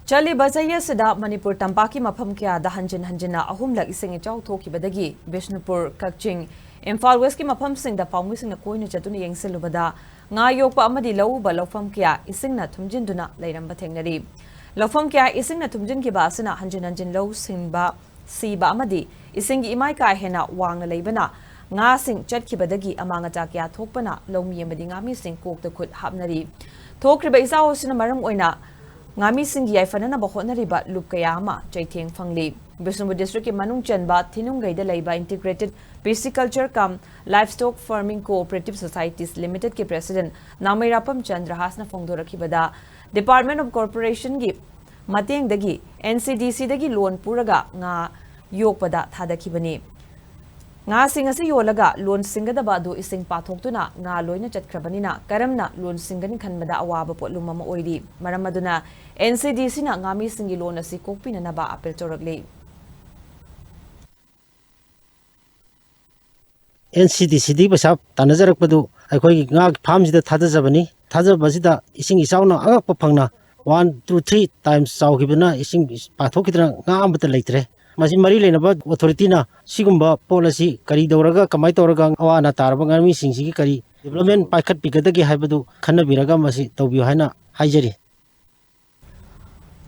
Chali Bazaya Sada Manipur Tampaki Mapam Kya the Hanjina Ahumlak Ichao Ahumlak Bishnupur Kakching Imphal West Mapam Sing the Pamus in the coin Chatuni Yang Silubada Ngayokpa Amadi Low Balofam Kya Isingna Tumjinduna Layramba Tengnari Lofam Kya Isingna Tumjin Kibasana Hanjin Low Sinba Siba Amadi Isingi Imaika Hena Wang Labana Nga Sing Chatkibadagi Amangata Kya Topana Lomi Ngamee Shing Kokta Khut Hapnari Tokriba Ichao Sinamaram Oina Ngamee Shing Yaifanana Bahonariba Lukayama Chaiteng Fangli Bishnupur District Manung Chanba Thinungai the Laiba Integrated Pisciculture cum Livestock Farming Cooperative Societies Limited के President Ngamee Rapam Chandra Hasna Fongdorakibada Department of Corporation gi Mateng dagi NCDC dagi loan puraga nga yokpada thadakibani Nga Shing asi yolaga loan singadaba du ising pathoktuna nga loina chatkrabanina karamna loan singani khanbada awaba potlum ama oiri maramaduna NCDC na Ngamee Shing loan asi kokpinaba apel toragli NCDC di pasap tanajarak padu akhoi nga farm sida thadajabani thajabasida ising isauna agakpa phangna 1 2 3 times saugibna ising pathokidra nga ambata leitre masi mari lenaba authority na sigumba policy kari doraga kamai toraga awana tarba Ngamee Shing gi kari development paikhat pigadagi haibadu khanabiraga masi tawbiyo haina haijari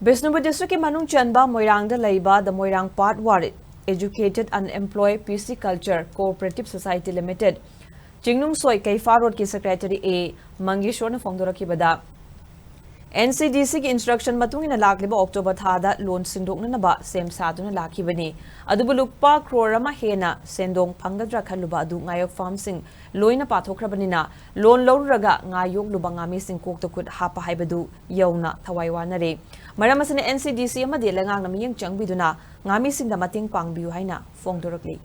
Bishnupur District Manung Chanba Moirangda Laiba the Moirang Part Ward Educated Unemployed Pisciculture Cooperative Society Limited Chingnung Soi Kaifa Road ki Secretary A Mangishona Fongdorakibada NCDC ki instruction matungina lakliba October thada loan sindoknanaba sem saduna lakibani adubu lukpa crorama hena sendong phangadra khaluba adu ngayok farm sing loina pathokrabanina loan lowraga ngayok luba Ngamee Shing Kokta Khut Happa haibadu yauna thawaiwanare maramasane NCDC amadi lengang namiyang changbiduna Ngamee Shing da mating pangbiu haina fongdorakli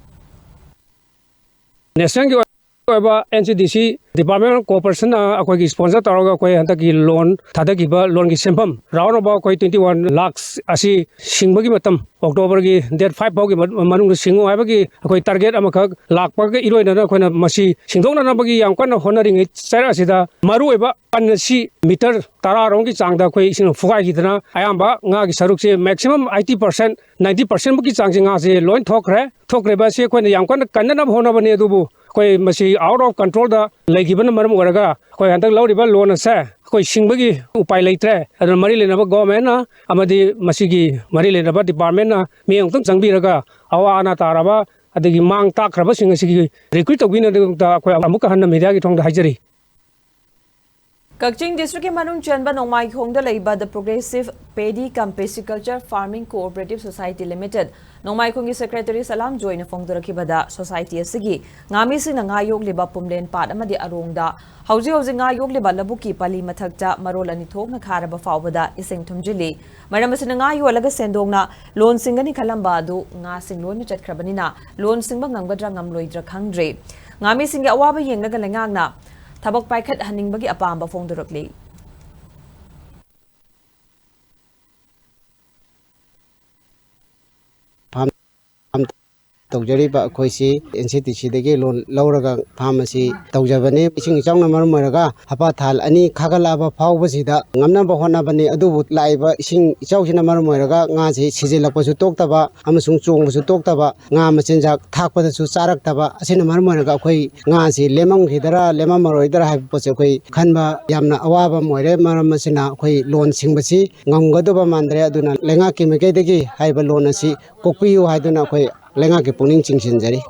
National NCDC Department of Cooperation akoi sponsor taraga koi hantaki loan thadakiba loan ki senpham round about koi 21 lakhs asi singbagi matam October gi date 5 bagi manung singo haibagi akoi target amakak lakpa ga iroina na koina masi singdongna na bagi yang kana honoring sara asida maru eba ansi meter tara rong ki changda koi sing fugai gi dana ayamba nga gi saruk se maximum 80% 90% bagi chang nga se loan thokre ba se koina yang kana kanna hona bane dubu koi masi out of control da legiban maram oraga koi hantak lawriba loan asa koi singbagi upai leitre adon mari lenaba government na amadi masigi mari lenaba department na miyong tang changbiraga awana taraba adagi mang takraba singasigi recruit tawina da koi amuka hanna media gi thongda hajari Kakching District Manung Chanba Nongmai Khongda Laiba the Progressive Paddy cum Pisciculture Farming Cooperative Society Limited Nongmai Khongi Secretary Salam Joy na Fongdorakibada Society asigi Ngamee Shing na ngayok liba pumlen pat amadi arongda hauji ngayok liba labuki pali mathakta marol ani thokna kharaba fawbada ising thumjili maramasina ngayo alaga sendongna loan singani khalamba adu nga sing loan chatkrabanina loan singba ngamgadra ngamloidra khangdre Ngamee Shing gi awaba yengnaga lengangna Tabak paikhat haningbagi apamba fongdorakli Tawjariba akoisi NCDC dagi loan lawraga pharmacy tawjabani ising changna marmaraga hapa thal ani khagalaba phawbasida ngamna bahona bani adubu laiba ising ichawsina marmaraga nga ji sijilakpasu toktaba amasung chongbasu toktaba nga machinjak thakpadasu charaktaba asina marmaraga akhoi nga ji lemang hidara lemam maroidara haipose akhoi khanba yamna awaba moire maramasina akhoi loan singbasi ngamgadoba mandre aduna lenga kimeke dagi haiba loan asi kokpiyu haiduna akhoi leingakki pukning chingsinlakli